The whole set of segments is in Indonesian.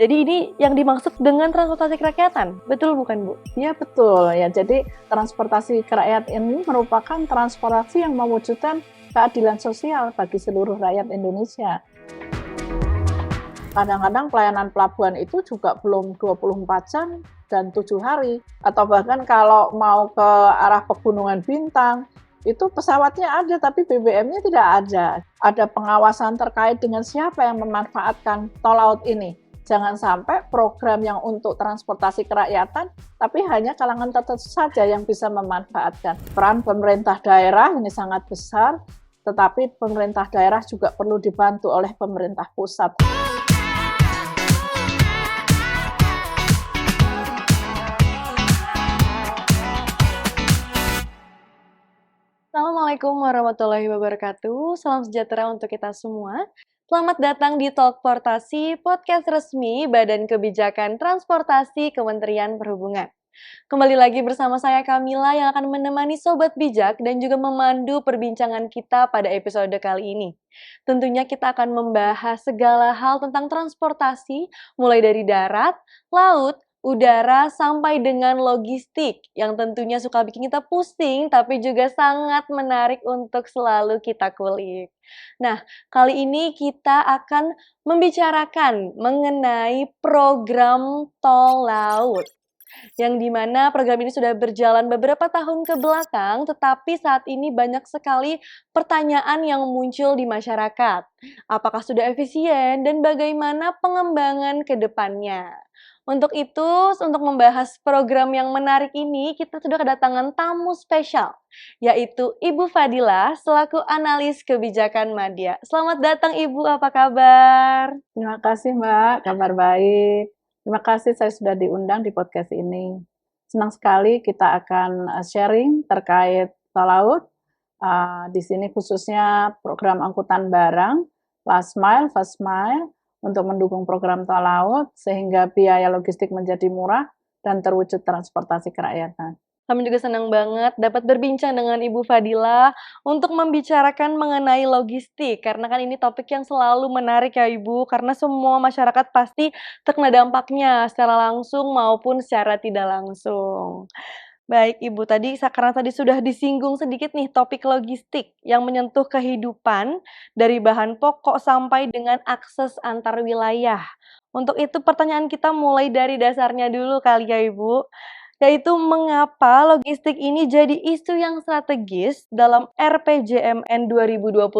Jadi ini yang dimaksud dengan transportasi kerakyatan, betul bukan Bu? Iya betul ya. Jadi transportasi kerakyatan ini merupakan transportasi yang mewujudkan keadilan sosial bagi seluruh rakyat Indonesia. Kadang-kadang pelayanan pelabuhan itu juga belum 24 jam dan 7 hari. Atau bahkan kalau mau ke arah Pegunungan Bintang, itu pesawatnya ada tapi BBM-nya tidak ada. Ada pengawasan terkait dengan siapa yang memanfaatkan tol laut ini. Jangan sampai program yang untuk transportasi kerakyatan, tapi hanya kalangan tertentu saja yang bisa memanfaatkan. Peran pemerintah daerah ini sangat besar, tetapi pemerintah daerah juga perlu dibantu oleh pemerintah pusat. Assalamualaikum warahmatullahi wabarakatuh. Salam sejahtera untuk kita semua. Selamat datang di Talkportasi, podcast resmi Badan Kebijakan Transportasi Kementerian Perhubungan. Kembali lagi bersama saya Kamila yang akan menemani Sobat Bijak dan juga memandu perbincangan kita pada episode kali ini. Tentunya kita akan membahas segala hal tentang transportasi, mulai dari darat, laut, udara, sampai dengan logistik yang tentunya suka bikin kita pusing tapi juga sangat menarik untuk selalu kita kulik. Nah, kali ini kita akan membicarakan mengenai program tol laut. Yang dimana program ini sudah berjalan beberapa tahun ke belakang, tetapi saat ini banyak sekali pertanyaan yang muncul di masyarakat. Apakah sudah efisien dan bagaimana pengembangan ke depannya? Untuk itu, untuk membahas program yang menarik ini, kita sudah kedatangan tamu spesial, yaitu Ibu Fadila selaku analis kebijakan Madya. Selamat datang Ibu, apa kabar? Terima kasih Mbak, kabar baik. Terima kasih saya sudah diundang di podcast ini. Senang sekali kita akan sharing terkait tol laut. Di sini khususnya program angkutan barang, last mile, first mile, untuk mendukung program tol laut sehingga biaya logistik menjadi murah dan terwujud transportasi kerakyatan. Kami juga senang banget dapat berbincang dengan Ibu Fadila untuk membicarakan mengenai logistik. Karena kan ini topik yang selalu menarik ya Ibu, karena semua masyarakat pasti terkena dampaknya secara langsung maupun secara tidak langsung. Baik Ibu, karena tadi sudah disinggung sedikit nih topik logistik yang menyentuh kehidupan dari bahan pokok sampai dengan akses antar wilayah. Untuk itu pertanyaan kita mulai dari dasarnya dulu kali ya Ibu, yaitu mengapa logistik ini jadi isu yang strategis dalam RPJMN 2025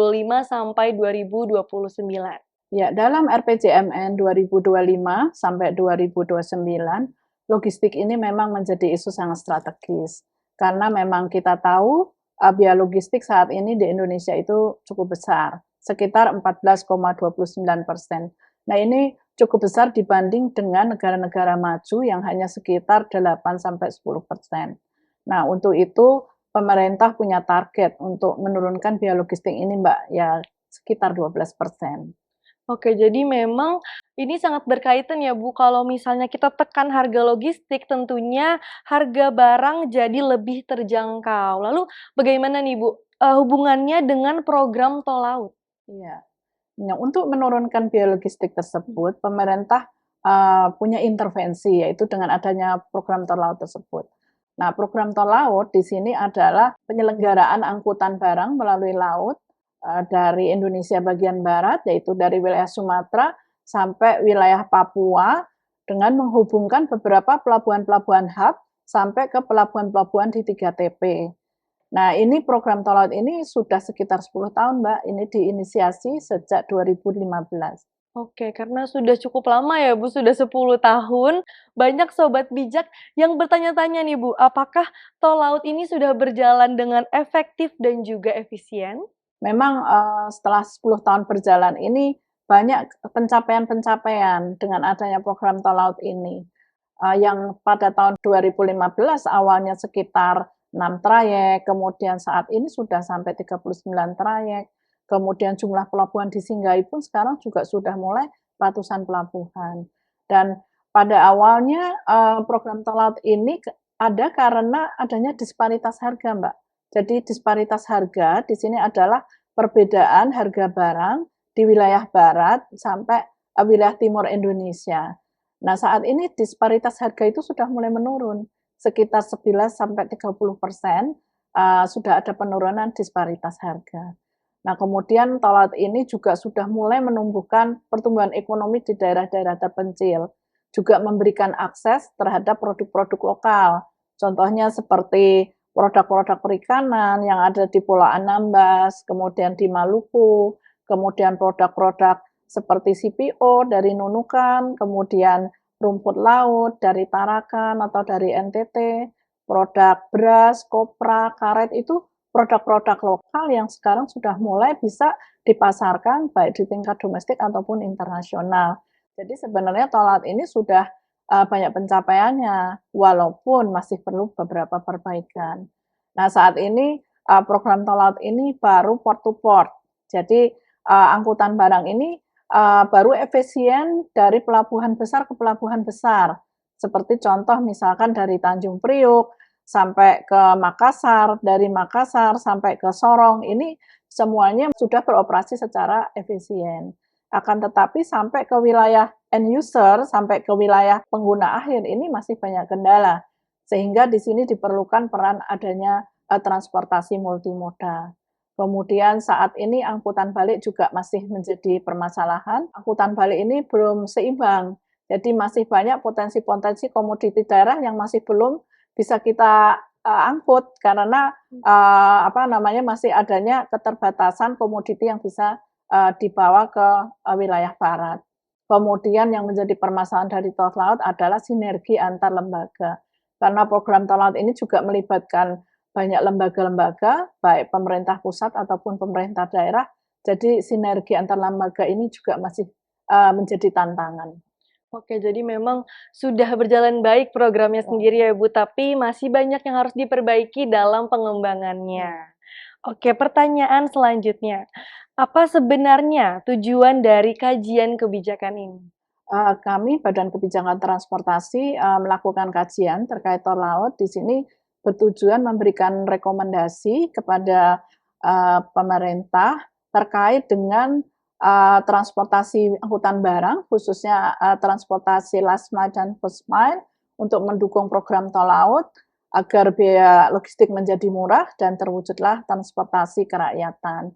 sampai 2029. Ya, dalam RPJMN 2025 sampai 2029, logistik ini memang menjadi isu sangat strategis. Karena memang kita tahu biaya logistik saat ini di Indonesia itu cukup besar, sekitar 14,29%. Nah, ini cukup besar dibanding dengan negara-negara maju yang hanya sekitar 8-10%. Nah, untuk itu pemerintah punya target untuk menurunkan biaya logistik ini, Mbak, ya sekitar 12%. Oke, jadi memang ini sangat berkaitan ya Bu, kalau misalnya kita tekan harga logistik, tentunya harga barang jadi lebih terjangkau. Lalu bagaimana nih Bu, hubungannya dengan program tol laut? Iya. Nah, untuk menurunkan biaya logistik tersebut, pemerintah punya intervensi, yaitu dengan adanya program tol laut tersebut. Nah, program tol laut di sini adalah penyelenggaraan angkutan barang melalui laut dari Indonesia bagian barat, yaitu dari wilayah Sumatera sampai wilayah Papua, dengan menghubungkan beberapa pelabuhan-pelabuhan hub sampai ke pelabuhan-pelabuhan di 3TP. Nah, ini program tol laut ini sudah sekitar 10 tahun, Mbak. Ini diinisiasi sejak 2015. Oke, karena sudah cukup lama ya Bu, sudah 10 tahun, banyak sobat bijak yang bertanya-tanya nih Bu, apakah tol laut ini sudah berjalan dengan efektif dan juga efisien? Memang setelah 10 tahun berjalan ini banyak pencapaian-pencapaian dengan adanya program tol laut ini. Yang pada tahun 2015 awalnya sekitar 6 trayek, kemudian saat ini sudah sampai 39 trayek. Kemudian jumlah pelabuhan di Singgahi pun sekarang juga sudah mulai ratusan pelabuhan. Dan pada awalnya program tol laut ini ada karena adanya disparitas harga, Mbak. Jadi disparitas harga di sini adalah perbedaan harga barang di wilayah barat sampai wilayah timur Indonesia. Nah, saat ini disparitas harga itu sudah mulai menurun, sekitar 11-30% sudah ada penurunan disparitas harga. Nah, kemudian tol laut ini juga sudah mulai menumbuhkan pertumbuhan ekonomi di daerah-daerah terpencil, juga memberikan akses terhadap produk-produk lokal. Contohnya seperti produk-produk perikanan yang ada di Pulau Anambas, kemudian di Maluku, kemudian produk-produk seperti CPO dari Nunukan, kemudian rumput laut dari Tarakan atau dari NTT, produk beras, kopra, karet itu produk-produk lokal yang sekarang sudah mulai bisa dipasarkan baik di tingkat domestik ataupun internasional. Jadi sebenarnya tol laut ini sudah banyak pencapaiannya, walaupun masih perlu beberapa perbaikan. Nah, saat ini program tol laut ini baru port to port. Jadi angkutan barang ini baru efisien dari pelabuhan besar ke pelabuhan besar. Seperti contoh misalkan dari Tanjung Priuk sampai ke Makassar, dari Makassar sampai ke Sorong, ini semuanya sudah beroperasi secara efisien. Akan tetapi sampai ke wilayah end user, sampai ke wilayah pengguna akhir, ini masih banyak kendala. Sehingga di sini diperlukan peran adanya transportasi multimoda. Kemudian saat ini angkutan balik juga masih menjadi permasalahan. Angkutan balik ini belum seimbang. Jadi masih banyak potensi-potensi komoditi daerah yang masih belum bisa kita angkut karena masih adanya keterbatasan komoditi yang bisa dibawa ke wilayah barat. Kemudian yang menjadi permasalahan dari tol laut adalah sinergi antar lembaga. Karena program tol laut ini juga melibatkan banyak lembaga-lembaga, baik pemerintah pusat ataupun pemerintah daerah. Jadi sinergi antar lembaga ini juga masih menjadi tantangan. Oke, jadi memang sudah berjalan baik programnya Ya. sendiri ya Bu, tapi masih banyak yang harus diperbaiki dalam pengembangannya. Oke, pertanyaan selanjutnya. Apa sebenarnya tujuan dari kajian kebijakan ini? Kami Badan Kebijakan Transportasi melakukan kajian terkait tol laut. Di sini bertujuan memberikan rekomendasi kepada pemerintah terkait dengan transportasi angkutan barang, khususnya transportasi last mile dan first mile untuk mendukung program tol laut agar biaya logistik menjadi murah dan terwujudlah transportasi kerakyatan.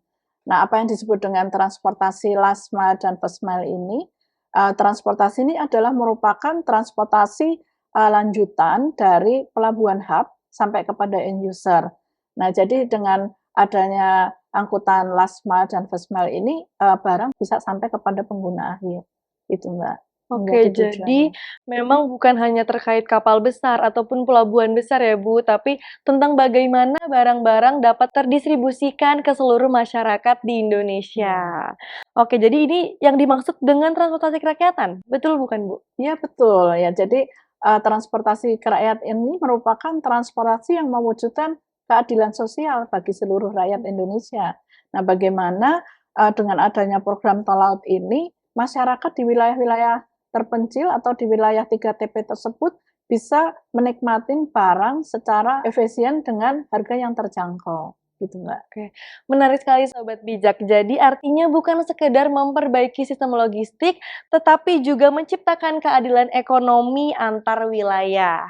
Nah, apa yang disebut dengan transportasi last mile dan first mile ini? Transportasi ini adalah merupakan transportasi lanjutan dari pelabuhan hub sampai kepada end user. Nah, jadi dengan adanya angkutan last mile dan first mile ini barang bisa sampai kepada pengguna akhir. Itu Mbak. Oke, jadi memang bukan hanya terkait kapal besar ataupun pelabuhan besar ya Bu, tapi tentang bagaimana barang-barang dapat terdistribusikan ke seluruh masyarakat di Indonesia. Oke, jadi ini yang dimaksud dengan transportasi kerakyatan, betul bukan Bu? Iya betul ya. Jadi transportasi kerakyat ini merupakan transportasi yang mewujudkan keadilan sosial bagi seluruh rakyat Indonesia. Nah, bagaimana dengan adanya program tol laut ini masyarakat di wilayah-wilayah terpencil atau di wilayah 3TP tersebut bisa menikmati barang secara efisien dengan harga yang terjangkau, gitu Mbak. Oke, menarik sekali Sobat Bijak. Jadi artinya bukan sekedar memperbaiki sistem logistik, tetapi juga menciptakan keadilan ekonomi antar wilayah.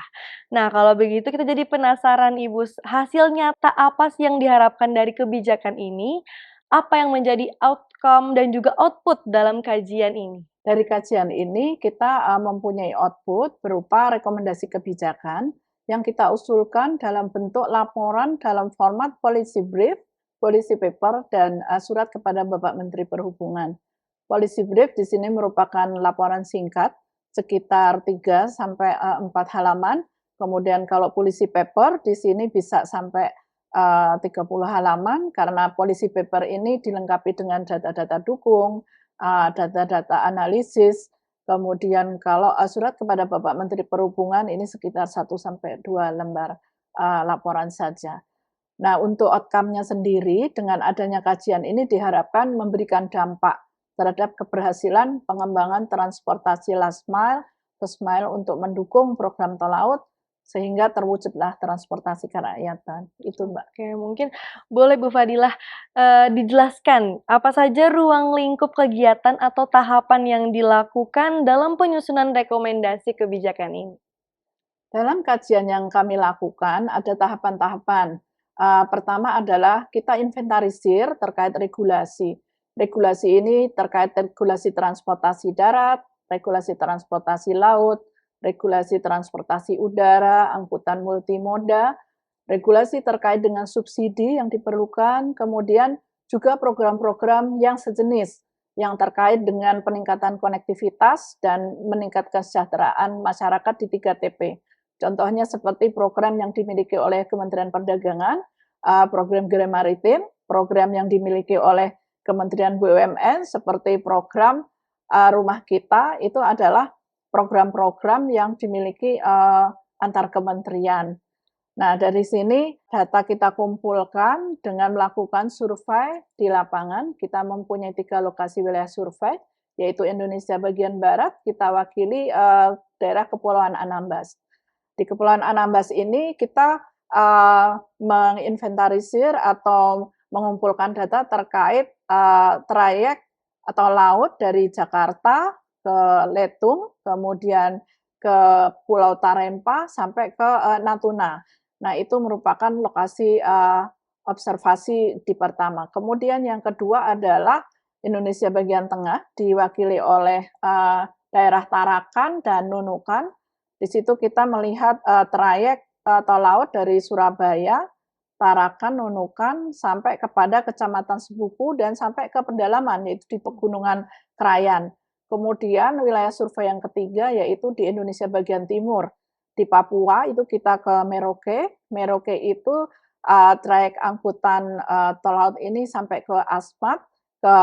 Nah, kalau begitu kita jadi penasaran Ibu, hasil nyata apa sih yang diharapkan dari kebijakan ini? Apa yang menjadi outcome dan juga output dalam kajian ini? Dari kajian ini kita mempunyai output berupa rekomendasi kebijakan yang kita usulkan dalam bentuk laporan dalam format policy brief, policy paper, dan surat kepada Bapak Menteri Perhubungan. Policy brief di sini merupakan laporan singkat sekitar 3 sampai 4 halaman. Kemudian kalau policy paper di sini bisa sampai 30 halaman karena policy paper ini dilengkapi dengan data-data dukung, data-data analisis. Kemudian kalau surat kepada Bapak Menteri Perhubungan ini sekitar 1 sampai 2 lembar laporan saja. Nah, untuk outcome-nya sendiri dengan adanya kajian ini diharapkan memberikan dampak terhadap keberhasilan pengembangan transportasi last mile, first mile untuk mendukung program tol laut sehingga terwujudlah transportasi kerakyatan. Itu, Mbak. Oke, mungkin boleh Bu Fadilah, dijelaskan apa saja ruang lingkup kegiatan atau tahapan yang dilakukan dalam penyusunan rekomendasi kebijakan ini? Dalam kajian yang kami lakukan ada tahapan-tahapan. Pertama adalah kita inventarisir terkait regulasi. Regulasi ini terkait regulasi transportasi darat, regulasi transportasi laut, regulasi transportasi udara, angkutan multimoda, regulasi terkait dengan subsidi yang diperlukan, kemudian juga program-program yang sejenis yang terkait dengan peningkatan konektivitas dan meningkatkan kesejahteraan masyarakat di 3TP. Contohnya seperti program yang dimiliki oleh Kementerian Perdagangan, program Green Maritim, program yang dimiliki oleh Kementerian BUMN seperti program Rumah Kita, itu adalah program-program yang dimiliki antar kementerian. Nah, dari sini data kita kumpulkan dengan melakukan survei di lapangan. Kita mempunyai 3 lokasi wilayah survei, yaitu Indonesia bagian barat, kita wakili daerah Kepulauan Anambas. Di Kepulauan Anambas ini kita menginventarisir atau mengumpulkan data terkait trayek atau laut dari Jakarta ke Letung, kemudian ke Pulau Tarempa sampai ke Natuna. Nah, itu merupakan lokasi observasi di pertama. Kemudian yang kedua adalah Indonesia bagian tengah, diwakili oleh daerah Tarakan dan Nunukan. Di situ kita melihat trayek atau laut dari Surabaya, Tarakan, Nunukan, sampai kepada Kecamatan Sepupu dan sampai ke pedalaman, yaitu di Pegunungan Krayan. Kemudian wilayah survei yang ketiga yaitu di Indonesia bagian timur. Di Papua itu kita ke Merauke. Merauke itu trayek angkutan tol laut ini sampai ke Asmat, ke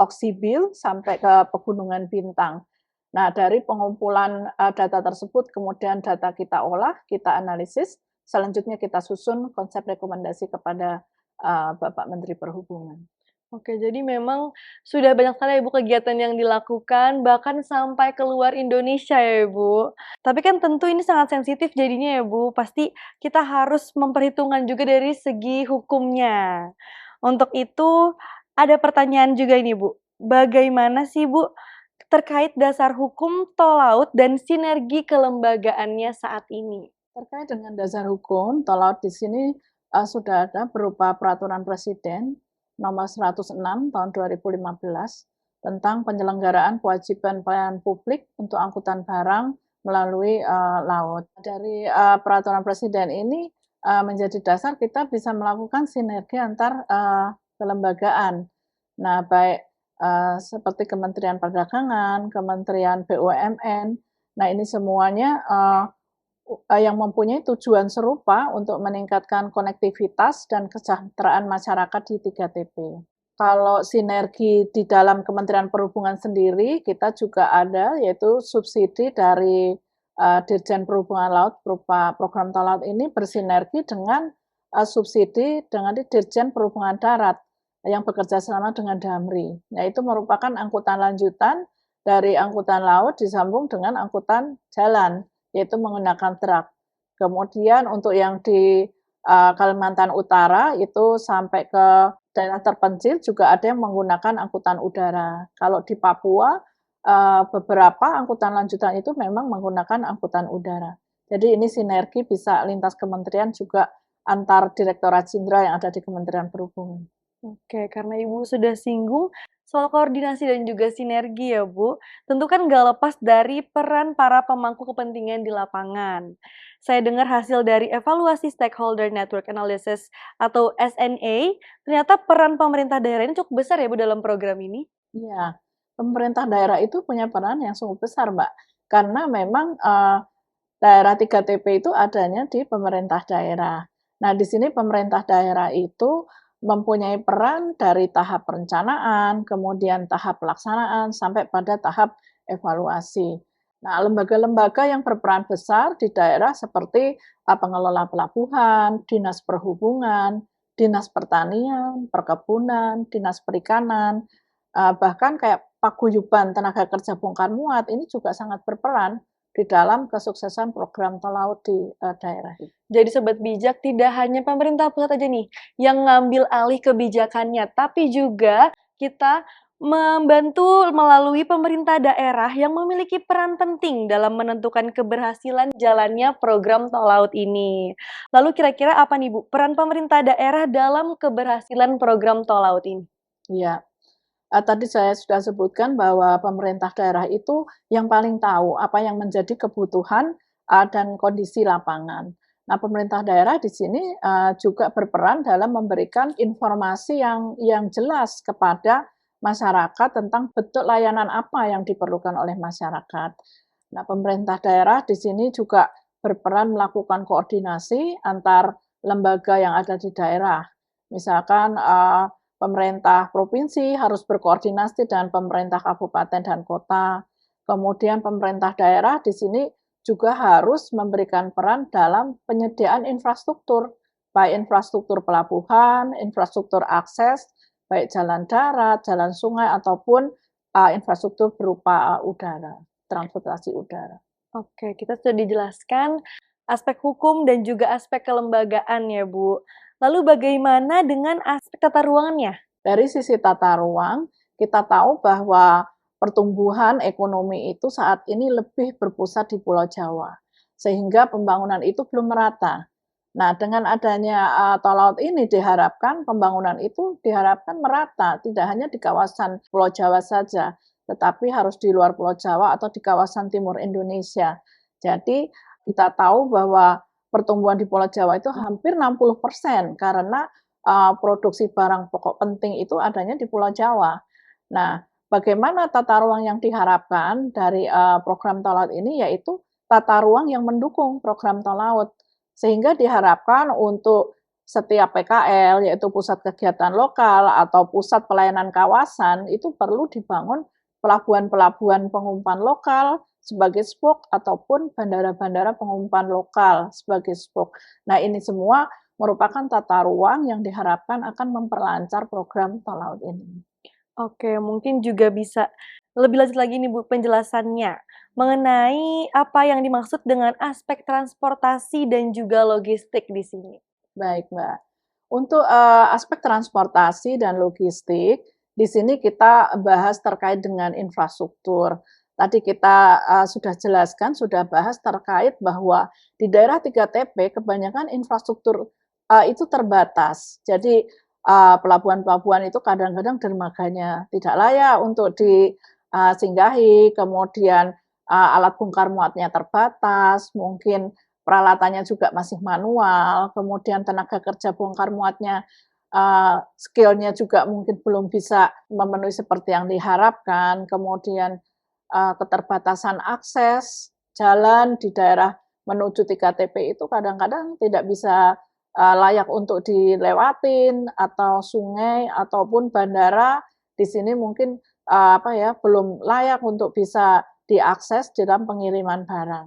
Oksibil, sampai ke Pegunungan Bintang. Nah, dari pengumpulan data tersebut, kemudian data kita olah, kita analisis, selanjutnya kita susun konsep rekomendasi kepada Bapak Menteri Perhubungan. Oke, jadi memang sudah banyak sekali ya Bu kegiatan yang dilakukan, bahkan sampai keluar Indonesia ya Bu. Tapi kan tentu ini sangat sensitif jadinya ya Bu, pasti kita harus memperhitungkan juga dari segi hukumnya. Untuk itu, ada pertanyaan juga ini Bu, bagaimana sih Bu terkait dasar hukum tol laut dan sinergi kelembagaannya saat ini? Terkait dengan dasar hukum, tol laut di sini sudah ada berupa peraturan presiden nomor 106 tahun 2015 tentang penyelenggaraan kewajiban pelayanan publik untuk angkutan barang melalui laut. Dari peraturan presiden ini menjadi dasar kita bisa melakukan sinergi antar kelembagaan. Nah, baik seperti Kementerian Perdagangan, Kementerian BUMN. Nah, ini semuanya yang mempunyai tujuan serupa untuk meningkatkan konektivitas dan kesejahteraan masyarakat di 3TP. Kalau sinergi di dalam Kementerian Perhubungan sendiri, kita juga ada yaitu subsidi dari Dirjen Perhubungan Laut berupa program tol laut ini bersinergi dengan subsidi dengan Dirjen Perhubungan Darat yang bekerja sama dengan Damri. Nah, itu merupakan angkutan lanjutan dari angkutan laut disambung dengan angkutan jalan, yaitu menggunakan truk. Kemudian untuk yang di Kalimantan Utara itu sampai ke daerah terpencil juga ada yang menggunakan angkutan udara. Kalau di Papua beberapa angkutan lanjutan itu memang menggunakan angkutan udara. Jadi ini sinergi bisa lintas kementerian juga antar direktorat jenderal yang ada di Kementerian Perhubungan. Oke, karena Ibu sudah singgung soal koordinasi dan juga sinergi ya Bu, tentu kan nggak lepas dari peran para pemangku kepentingan di lapangan. Saya dengar hasil dari evaluasi Stakeholder Network Analysis atau SNA, ternyata peran pemerintah daerah ini cukup besar ya Bu dalam program ini? Iya, pemerintah daerah itu punya peran yang cukup besar, Mbak. Karena memang daerah 3TP itu adanya di pemerintah daerah. Nah, di sini pemerintah daerah itu mempunyai peran dari tahap perencanaan, kemudian tahap pelaksanaan, sampai pada tahap evaluasi. Nah, lembaga-lembaga yang berperan besar di daerah seperti pengelola pelabuhan, dinas perhubungan, dinas pertanian, perkebunan, dinas perikanan, bahkan kayak paguyuban tenaga kerja bongkar muat ini juga sangat berperan di dalam kesuksesan program tol laut di daerah itu. Jadi Sobat Bijak, tidak hanya pemerintah pusat aja nih yang ngambil alih kebijakannya, tapi juga kita membantu melalui pemerintah daerah yang memiliki peran penting dalam menentukan keberhasilan jalannya program tol laut ini. Lalu kira-kira apa nih Bu, peran pemerintah daerah dalam keberhasilan program tol laut ini? Iya. Tadi saya sudah sebutkan bahwa pemerintah daerah itu yang paling tahu apa yang menjadi kebutuhan dan kondisi lapangan. Nah, pemerintah daerah di sini juga berperan dalam memberikan informasi yang jelas kepada masyarakat tentang bentuk layanan apa yang diperlukan oleh masyarakat. Nah, pemerintah daerah di sini juga berperan melakukan koordinasi antar lembaga yang ada di daerah. Misalkan pemerintah provinsi harus berkoordinasi dengan pemerintah kabupaten dan kota. Kemudian pemerintah daerah di sini juga harus memberikan peran dalam penyediaan infrastruktur, baik infrastruktur pelabuhan, infrastruktur akses, baik jalan darat, jalan sungai, ataupun infrastruktur berupa udara, transportasi udara. Oke, kita sudah dijelaskan aspek hukum dan juga aspek kelembagaan ya Bu. Lalu bagaimana dengan aspek tata ruangannya? Dari sisi tata ruang, kita tahu bahwa pertumbuhan ekonomi itu saat ini lebih berpusat di Pulau Jawa, sehingga pembangunan itu belum merata. Nah, dengan adanya tol laut ini diharapkan pembangunan itu diharapkan merata, tidak hanya di kawasan Pulau Jawa saja, tetapi harus di luar Pulau Jawa atau di kawasan timur Indonesia. Jadi, kita tahu bahwa pertumbuhan di Pulau Jawa itu hampir 60% karena produksi barang pokok penting itu adanya di Pulau Jawa. Nah, bagaimana tata ruang yang diharapkan dari program tol laut ini, yaitu tata ruang yang mendukung program tol laut. Sehingga diharapkan untuk setiap PKL, yaitu pusat kegiatan lokal atau pusat pelayanan kawasan, itu perlu dibangun pelabuhan-pelabuhan pengumpan lokal sebagai spoke ataupun bandara-bandara pengumpan lokal sebagai spoke. Nah, ini semua merupakan tata ruang yang diharapkan akan memperlancar program tol laut ini. Oke, mungkin juga bisa lebih lanjut lagi nih Bu penjelasannya, mengenai apa yang dimaksud dengan aspek transportasi dan juga logistik di sini. Baik, Mbak. Untuk aspek transportasi dan logistik, di sini kita bahas terkait dengan infrastruktur. Tadi kita sudah jelaskan, sudah bahas terkait bahwa di daerah 3TP kebanyakan infrastruktur itu terbatas. Jadi pelabuhan-pelabuhan itu kadang-kadang dermaganya tidak layak untuk disinggahi, kemudian alat bongkar muatnya terbatas, mungkin peralatannya juga masih manual, kemudian tenaga kerja bongkar muatnya skill-nya juga mungkin belum bisa memenuhi seperti yang diharapkan, kemudian keterbatasan akses jalan di daerah menuju 3TP itu kadang-kadang tidak bisa layak untuk dilewatin, atau sungai ataupun bandara di sini mungkin belum layak untuk bisa diakses dalam pengiriman barang.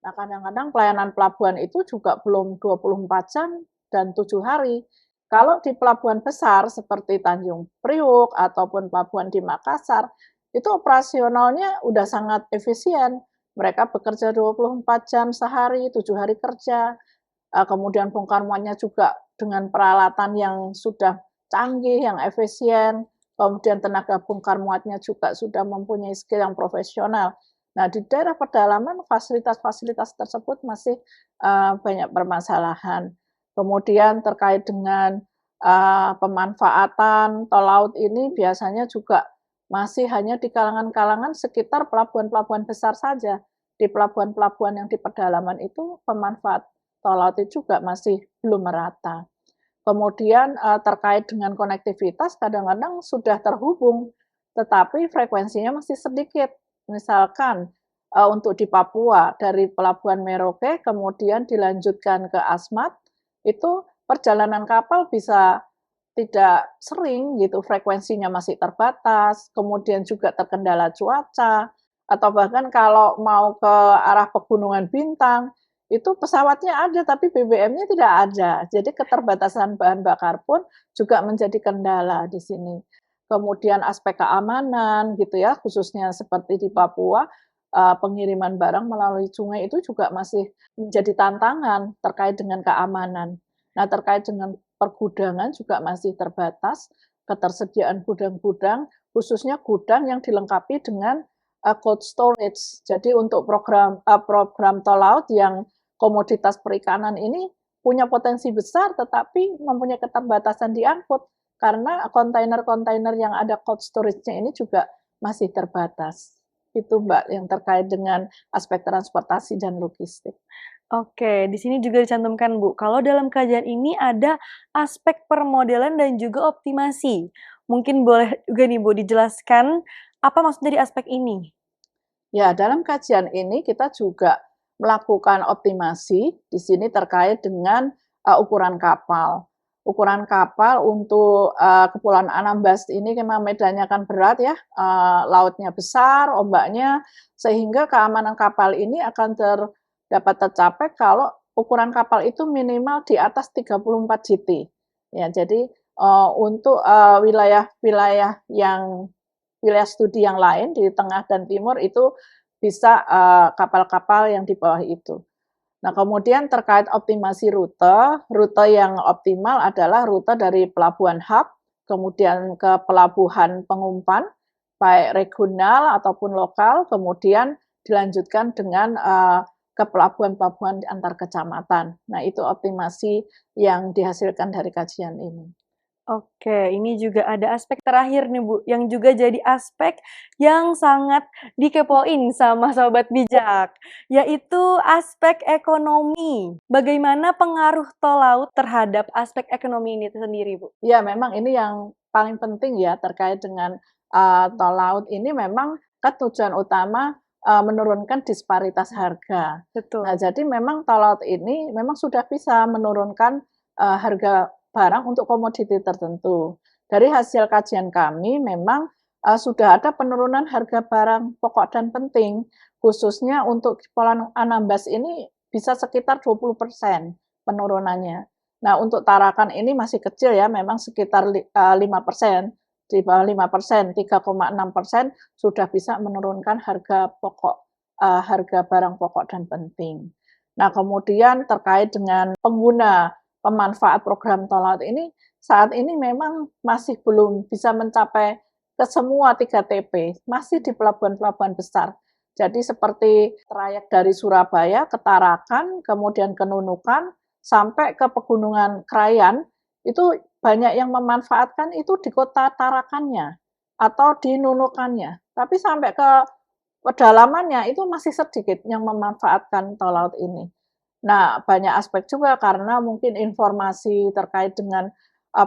Nah, kadang-kadang pelayanan pelabuhan itu juga belum 24 jam dan 7 hari. Kalau di pelabuhan besar seperti Tanjung Priuk ataupun pelabuhan di Makassar, itu operasionalnya udah sangat efisien. Mereka bekerja 24 jam sehari, 7 hari kerja. Kemudian bongkar muatnya juga dengan peralatan yang sudah canggih, yang efisien. Kemudian tenaga bongkar muatnya juga sudah mempunyai skill yang profesional. Nah, di daerah pedalaman fasilitas-fasilitas tersebut masih banyak permasalahan. Kemudian terkait dengan pemanfaatan tol laut ini biasanya juga masih hanya di kalangan-kalangan sekitar pelabuhan-pelabuhan besar saja. Di pelabuhan-pelabuhan yang di pedalaman itu pemanfaat tol laut itu juga masih belum merata. Kemudian terkait dengan konektivitas kadang-kadang sudah terhubung, tetapi frekuensinya masih sedikit. Misalkan untuk di Papua dari Pelabuhan Merauke kemudian dilanjutkan ke Asmat, itu perjalanan kapal bisa tidak sering gitu, frekuensinya masih terbatas, kemudian juga terkendala cuaca, atau bahkan kalau mau ke arah Pegunungan Bintang, itu pesawatnya ada tapi BBM-nya tidak ada. Jadi keterbatasan bahan bakar pun juga menjadi kendala di sini. Kemudian aspek keamanan gitu ya, khususnya seperti di Papua, pengiriman barang melalui sungai itu juga masih menjadi tantangan terkait dengan keamanan. Nah, terkait dengan pergudangan juga masih terbatas, ketersediaan gudang-gudang, khususnya gudang yang dilengkapi dengan cold storage. Jadi untuk program tol laut yang komoditas perikanan ini punya potensi besar, tetapi mempunyai keterbatasan diangkut karena kontainer-kontainer yang ada cold storage-nya ini juga masih terbatas. Itu Mbak yang terkait dengan aspek transportasi dan logistik. Oke, di sini juga dicantumkan Bu, kalau dalam kajian ini ada aspek permodelan dan juga optimasi. Mungkin boleh juga nih Bu dijelaskan apa maksud dari aspek ini? Ya, dalam kajian ini kita juga melakukan optimasi di sini terkait dengan ukuran kapal. Ukuran kapal untuk Kepulauan Anambas ini memang medannya kan berat ya, lautnya besar, ombaknya, sehingga keamanan kapal ini akan dapat tercapai kalau ukuran kapal itu minimal di atas 34 GT. Ya, jadi untuk wilayah-wilayah yang wilayah studi yang lain di tengah dan timur itu bisa kapal-kapal yang di bawah itu. Nah, kemudian terkait optimasi rute, rute yang optimal adalah rute dari pelabuhan hub, kemudian ke pelabuhan pengumpan, baik regional ataupun lokal, kemudian dilanjutkan dengan ke pelabuhan-pelabuhan antar kecamatan. Nah, itu optimasi yang dihasilkan dari kajian ini. Oke, ini juga ada aspek terakhir nih Bu, yang juga jadi aspek yang sangat dikepoin sama sobat bijak, yaitu aspek ekonomi. Bagaimana pengaruh tol laut terhadap aspek ekonomi ini sendiri Bu? Ya, memang ini yang paling penting ya terkait dengan tol laut ini memang kan tujuan utama menurunkan disparitas harga. Nah, Betul. jadi memang tol laut ini memang sudah bisa menurunkan harga barang untuk komoditi tertentu. Dari hasil kajian kami memang sudah ada penurunan harga barang pokok dan penting, khususnya untuk Kepulauan Anambas ini bisa sekitar 20% penurunannya. Nah, untuk Tarakan ini masih kecil ya, memang sekitar 5%, di bawah 5%, 3,6% sudah bisa menurunkan harga pokok, harga barang pokok dan penting. Nah, kemudian terkait dengan pengguna pemanfaat program tol laut ini, saat ini memang masih belum bisa mencapai ke semua 3 TP, masih di pelabuhan-pelabuhan besar. Jadi seperti trayek dari Surabaya ke Tarakan, kemudian ke Nunukan, sampai ke Pegunungan Krayan, itu banyak yang memanfaatkan itu di kota Tarakannya atau di Nunukannya. Tapi sampai ke pedalamannya itu masih sedikit yang memanfaatkan tol laut ini. Nah, banyak aspek juga karena mungkin informasi terkait dengan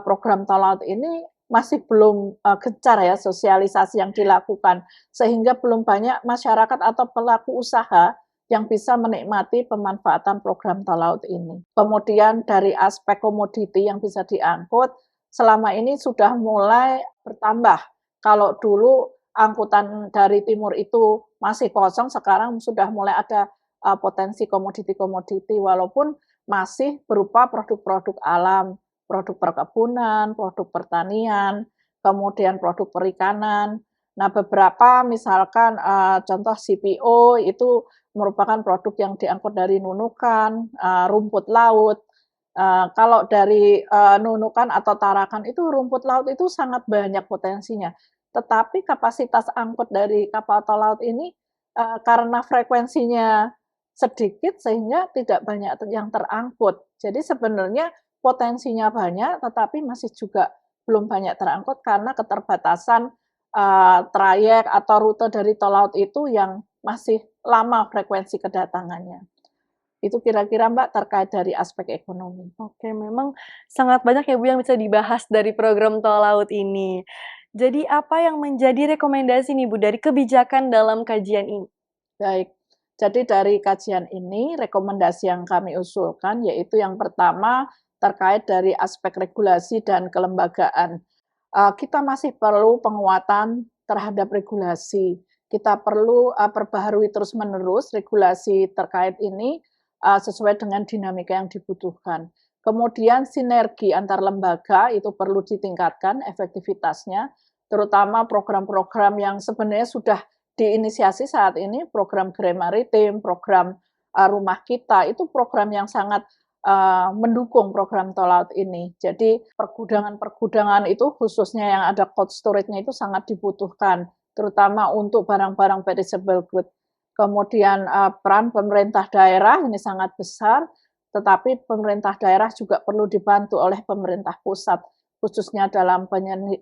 program tol laut ini masih belum gencar ya sosialisasi yang dilakukan, sehingga belum banyak masyarakat atau pelaku usaha yang bisa menikmati pemanfaatan program tol laut ini. Kemudian dari aspek komoditi yang bisa diangkut, selama ini sudah mulai bertambah. Kalau dulu angkutan dari timur itu masih kosong, sekarang sudah mulai ada potensi komoditi-komoditi walaupun masih berupa produk-produk alam, produk perkebunan, produk pertanian, kemudian produk perikanan. Nah, beberapa misalkan contoh CPO itu merupakan produk yang diangkut dari Nunukan, rumput laut. Kalau dari Nunukan atau Tarakan itu rumput laut itu sangat banyak potensinya. Tetapi kapasitas angkut dari kapal tol laut ini karena frekuensinya sedikit sehingga tidak banyak yang terangkut. Jadi sebenarnya potensinya banyak, tetapi masih juga belum banyak terangkut karena keterbatasan trayek atau rute dari tol laut itu yang masih lama frekuensi kedatangannya. Itu kira-kira Mbak terkait dari aspek ekonomi. Oke, memang sangat banyak ya Bu yang bisa dibahas dari program tol laut ini. Jadi apa yang menjadi rekomendasi nih Bu dari kebijakan dalam kajian ini? Baik, jadi dari kajian ini rekomendasi yang kami usulkan yaitu yang pertama terkait dari aspek regulasi dan kelembagaan. Kita masih perlu penguatan terhadap regulasi. Kita perlu perbaharui terus-menerus regulasi terkait ini sesuai dengan dinamika yang dibutuhkan. Kemudian sinergi antar lembaga itu perlu ditingkatkan efektivitasnya, terutama program-program yang sebenarnya sudah diinisiasi saat ini program Grand Maritim, program Rumah Kita, itu program yang sangat mendukung program tol laut ini. Jadi pergudangan-pergudangan itu khususnya yang ada cold storage-nya itu sangat dibutuhkan, terutama untuk barang-barang perishable good. Kemudian peran pemerintah daerah ini sangat besar, tetapi pemerintah daerah juga perlu dibantu oleh pemerintah pusat, khususnya dalam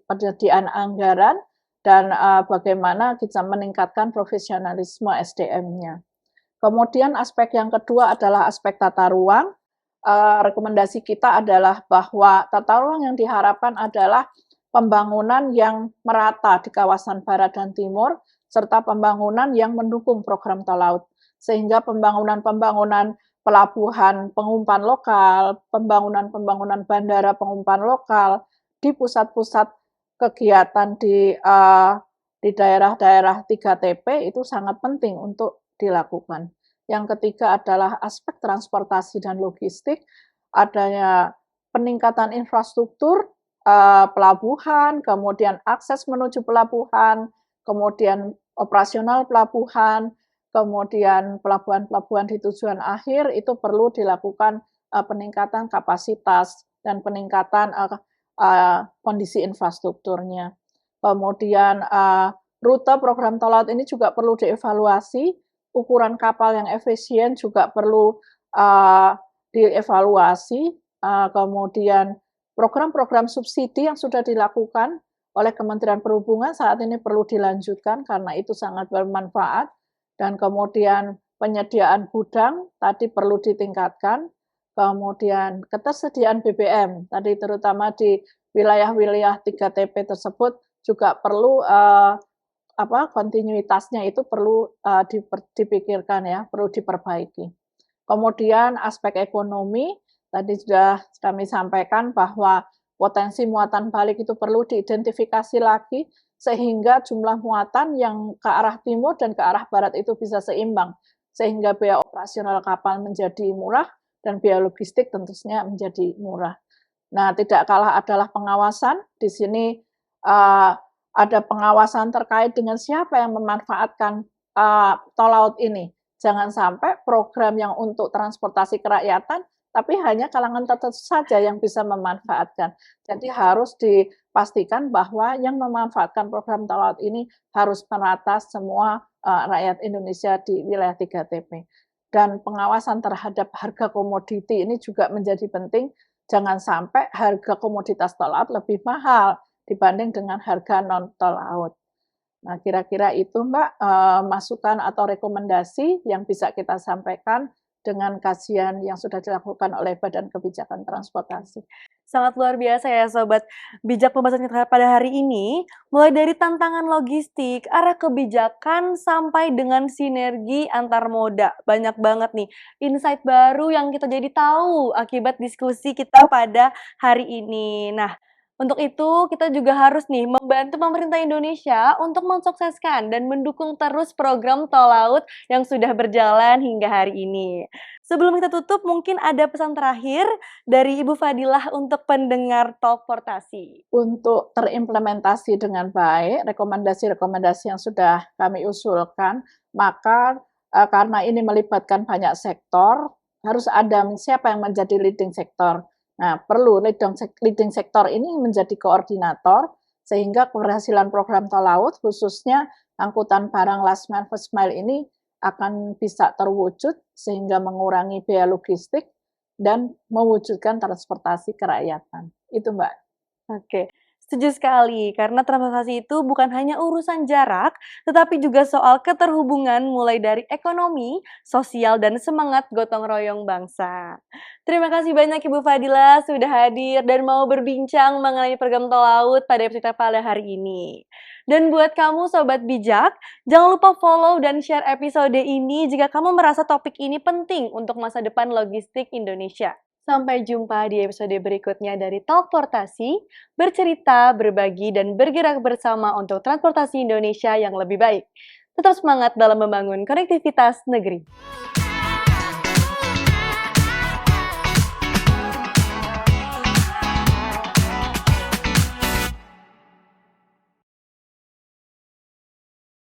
penyediaan anggaran dan bagaimana kita meningkatkan profesionalisme SDM-nya. Kemudian aspek yang kedua adalah aspek tata ruang. Rekomendasi kita adalah bahwa tata ruang yang diharapkan adalah pembangunan yang merata di kawasan barat dan timur, serta pembangunan yang mendukung program tol laut. Sehingga pembangunan pelabuhan pengumpan lokal, pembangunan bandara pengumpan lokal, di pusat-pusat kegiatan di daerah-daerah 3TP itu sangat penting untuk dilakukan. Yang ketiga adalah aspek transportasi dan logistik, adanya peningkatan infrastruktur, pelabuhan, kemudian akses menuju pelabuhan, kemudian operasional pelabuhan, kemudian pelabuhan-pelabuhan di tujuan akhir itu perlu dilakukan peningkatan kapasitas dan peningkatan kondisi infrastrukturnya. Kemudian rute program tol laut ini juga perlu dievaluasi, ukuran kapal yang efisien juga perlu dievaluasi, kemudian program-program subsidi yang sudah dilakukan oleh Kementerian Perhubungan saat ini perlu dilanjutkan karena itu sangat bermanfaat, dan kemudian penyediaan gudang tadi perlu ditingkatkan, kemudian ketersediaan BBM tadi terutama di wilayah-wilayah 3TP tersebut juga perlu kontinuitasnya itu perlu dipikirkan ya, perlu diperbaiki. Kemudian aspek ekonomi, tadi sudah kami sampaikan bahwa potensi muatan balik itu perlu diidentifikasi lagi sehingga jumlah muatan yang ke arah timur dan ke arah barat itu bisa seimbang, sehingga biaya operasional kapal menjadi murah dan biaya logistik tentunya menjadi murah. Nah, tidak kalah adalah pengawasan. Di sini ada pengawasan terkait dengan siapa yang memanfaatkan tol laut ini. Jangan sampai program yang untuk transportasi kerakyatan, tapi hanya kalangan tertentu saja yang bisa memanfaatkan. Jadi harus dipastikan bahwa yang memanfaatkan program tol laut ini harus merata semua rakyat Indonesia di wilayah 3TP. Dan pengawasan terhadap harga komoditi ini juga menjadi penting. Jangan sampai harga komoditas tol laut lebih mahal dibanding dengan harga non-tol laut. Nah, kira-kira itu Mbak, masukan atau rekomendasi yang bisa kita sampaikan dengan kajian yang sudah dilakukan oleh Badan Kebijakan Transportasi. Sangat luar biasa ya Sobat Bijak pembahasan kita pada hari ini, mulai dari tantangan logistik, arah kebijakan, sampai dengan sinergi antar moda. Banyak banget nih insight baru yang kita jadi tahu akibat diskusi kita pada hari ini. Nah, untuk itu kita juga harus nih membantu pemerintah Indonesia untuk mensukseskan dan mendukung terus program tol laut yang sudah berjalan hingga hari ini. Sebelum kita tutup, mungkin ada pesan terakhir dari Ibu Fadilah untuk pendengar Talk Portasi. Untuk terimplementasi dengan baik rekomendasi-rekomendasi yang sudah kami usulkan, maka karena ini melibatkan banyak sektor, harus ada siapa yang menjadi leading sektor. Nah, perlu leading sektor ini menjadi koordinator sehingga keberhasilan program tol laut khususnya angkutan barang last mile first mile ini akan bisa terwujud sehingga mengurangi biaya logistik dan mewujudkan transportasi kerakyatan. Itu Mbak. Oke. Setuju sekali, karena transportasi itu bukan hanya urusan jarak, tetapi juga soal keterhubungan mulai dari ekonomi, sosial, dan semangat gotong royong bangsa. Terima kasih banyak Ibu Fadilah sudah hadir dan mau berbincang mengenai program tol laut pada episode pada hari ini. Dan buat kamu Sobat Bijak, jangan lupa follow dan share episode ini jika kamu merasa topik ini penting untuk masa depan logistik Indonesia. Sampai jumpa di episode berikutnya dari Talk Portasi, bercerita, berbagi, dan bergerak bersama untuk transportasi Indonesia yang lebih baik. Tetap semangat dalam membangun konektivitas negeri.